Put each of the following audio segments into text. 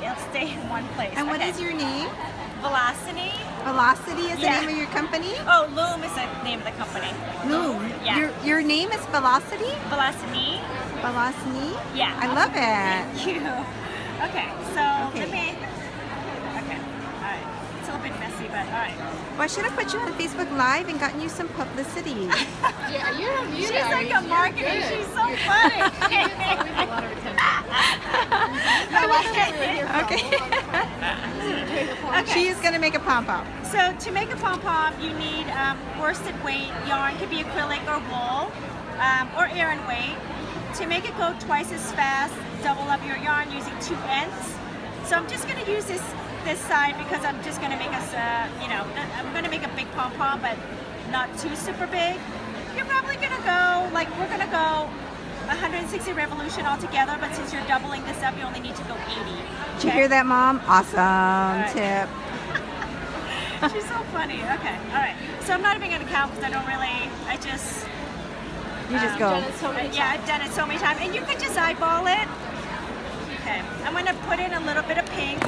it'll stay in one place. And what is your name? Velocity. Velocity is the name of your company? Oh, Loom is the name of the company. Loom. Yeah. Your name is Velocity? Velocity. Velocity? Yeah. I love it. Thank you. Okay, so let me. Okay, all right. It's a little bit messy, but all right. Well, I should have put you on Facebook Live and gotten you some publicity. Yeah, you don't need She's like a marketer. She's so funny. Okay. She is going to make a pom-pom. So to make a pom-pom, you need worsted weight yarn. Could be acrylic or wool, or Aran weight. To make it go twice as fast, double up your yarn using 2 ends. So I'm just going to use this side because I'm just going to make us, I'm going to make a big pom-pom, but not too super big. You're probably going to go, like we're going to go 160 revolution altogether, but since you're doubling this up, you only need to go 80. Did you hear that, Mom? Awesome tip. She's so funny. Okay, all right. So I'm not even going to count because I don't really, You just go. Yeah, I've done it so many times. And you could just eyeball it. Okay, I'm going to put in a little bit of pink.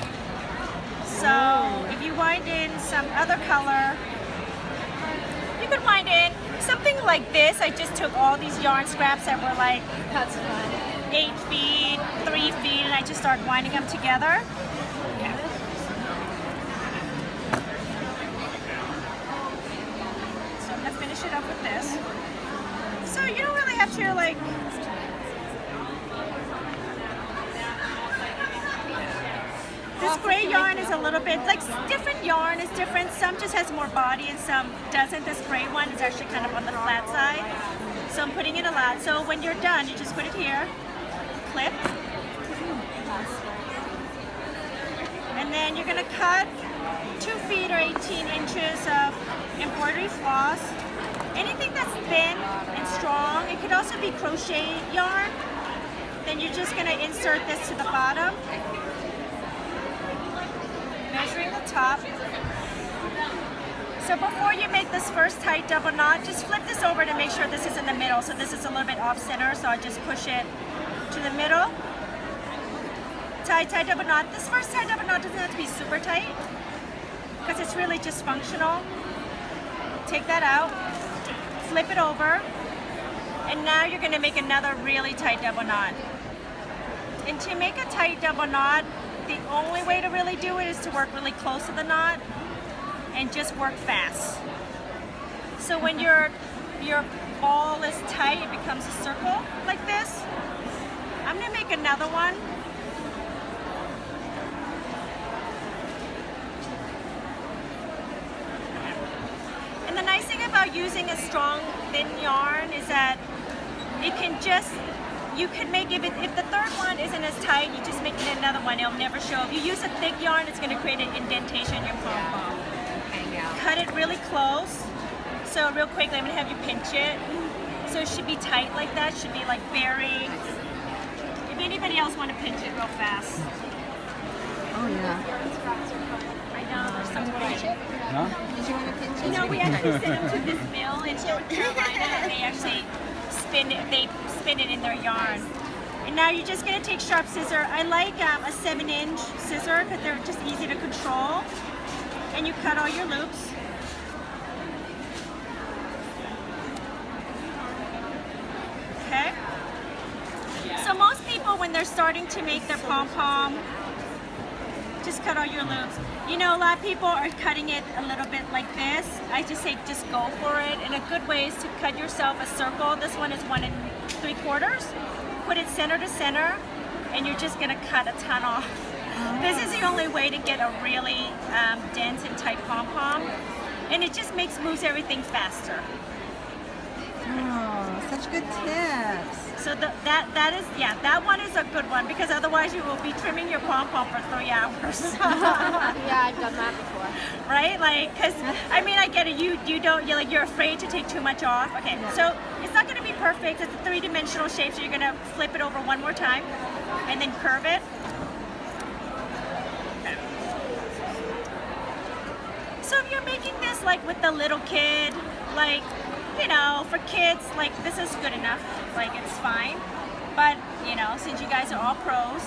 So if you wind in some other color, you could wind in something like this. I just took all these yarn scraps that were like 8 feet, 3 feet, and I just started winding them together. Okay. So I'm going to finish it up with this. So you don't really have to like, this gray yarn is a little bit, like different yarn is different. Some just has more body and some doesn't. This gray one is actually kind of on the flat side. So I'm putting in a lot. So when you're done, you just put it here, clip. And then you're gonna cut 2 feet or 18 inches of embroidery floss. Anything that's thin and strong. It could also be crochet yarn. Then you're just going to insert this to the bottom, measuring the top. So before you make this first tight double knot, just flip this over to make sure this is in the middle. So this is a little bit off center, so I just push it to the middle. Tie double knot. This first tie double knot doesn't have to be super tight because it's really just functional. Take that out. Flip it over, and now you're going to make another really tight double knot. And to make a tight double knot, the only way to really do it is to work really close to the knot and just work fast. So when your ball is tight, it becomes a circle like this. I'm going to make another one. And the nice thing about using a strong, thin yarn is that it can just, you can make, if the third one isn't as tight, you just make it another one, it'll never show. If you use a thick yarn, it's going to create an indentation in your pom-pom. Cut it really close. So real quickly, I'm going to have you pinch it. So it should be tight like that, should be like very, if anybody else want to pinch it real fast. Oh yeah. I know, there's some pinch. No? Did you want to pinch it? You know, we actually sent them to this mill in North Carolina, and they actually spin it in their yarn. And now you're just going to take sharp scissor. I like a 7-inch scissor because they're just easy to control. And you cut all your loops. Okay. So most people, when they're starting to make their pom-pom, just cut all your loops. You know, a lot of people are cutting it a little bit like this. I just say just go for it. And a good way is to cut yourself a circle. This one is 1 3/4. Put it center to center, and you're just gonna cut a ton off. This is the only way to get a really dense and tight pom-pom. And it just moves everything faster. Oh, such good tips. So that one is a good one because otherwise you will be trimming your pom-pom for 3 hours. Yeah, I've done that before. Right? Like, cause I mean, I get it. You're afraid to take too much off. Okay, so it's not going to be perfect. It's a 3-dimensional shape, so you're going to flip it over one more time and then curve it. Okay. So if you're making this like with the little kid, like, you know, for kids, like this is good enough, like it's fine. But, you know, since you guys are all pros,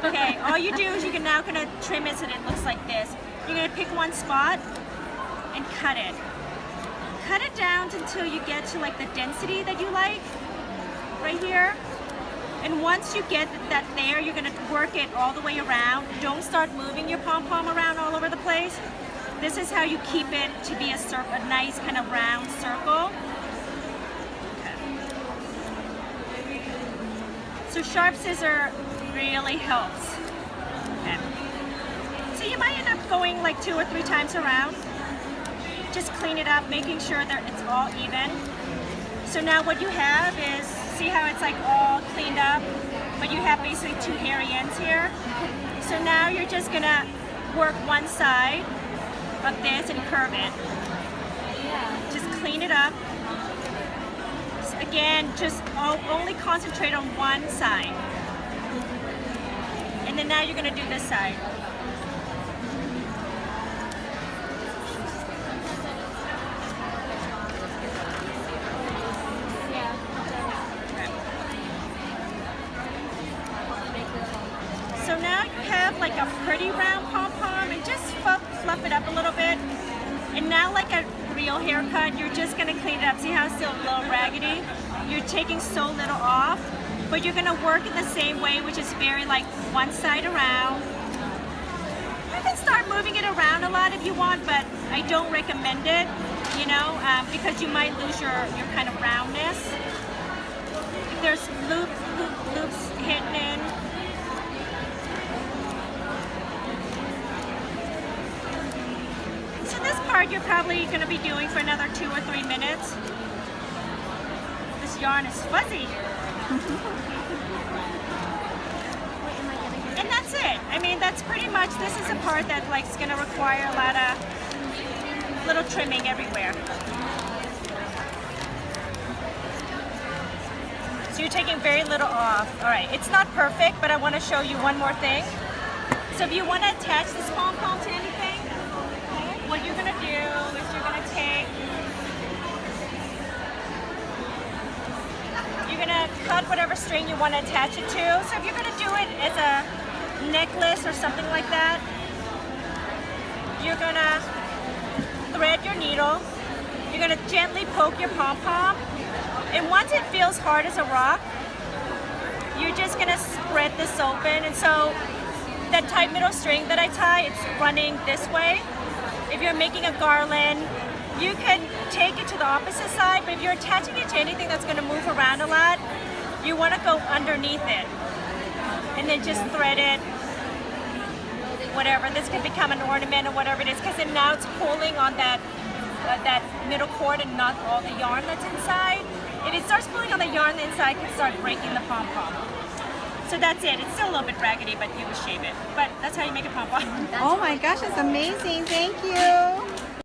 okay, all you do is you can now now gonna trim it so that it looks like this. You're gonna pick one spot and cut it. Cut it down until you get to like the density that you like, right here. And once you get that there, you're gonna work it all the way around. Don't start moving your pom-pom around all over the place. This is how you keep it to be a nice kind of round circle. Okay. So sharp scissor really helps. Okay. So you might end up going like 2 or 3 times around. Just clean it up, making sure that it's all even. So now what you have is, see how it's like all cleaned up, but you have basically 2 hairy ends here. So now you're just gonna work one side of this and curve it. Just clean it up. Again, just only concentrate on one side. And then now you're gonna do this side. So now you have like a pretty round pom-pom, and just fluff it up a little bit. And now like a real haircut, you're just gonna clean it up. See how it's still a little raggedy? You're taking so little off, but you're gonna work it the same way, which is very like one side around. You can start moving it around a lot if you want, but I don't recommend it, you know, because you might lose your kind of roundness. There's loops hidden in. So this part you're probably going to be doing for another 2 or 3 minutes. This yarn is fuzzy. And that's it. I mean, that's pretty much, this is a part that like is going to require a lot of little trimming everywhere. So you're taking very little off. All right, it's not perfect, but I want to show you one more thing. So if you want to attach this pom-pom to anything, what you're going to do is you're going to take, you're going to cut whatever string you want to attach it to. So if you're going to do it as a necklace or something like that, you're going to thread your needle, you're going to gently poke your pom-pom, and once it feels hard as a rock, you're just going to spread this open. And so that tight middle string that I tie, it's running this way. If you're making a garland, you can take it to the opposite side, but if you're attaching it to anything that's going to move around a lot, you want to go underneath it and then just thread it, whatever. This could become an ornament or whatever it is, because then now it's pulling on that middle cord and not all the yarn that's inside. If it starts pulling on the yarn, the inside can start breaking the pom-pom. So that's it. It's still a little bit raggedy, but you will shave it. But that's how you make a pom-pom. Oh my gosh, it's amazing. Thank you.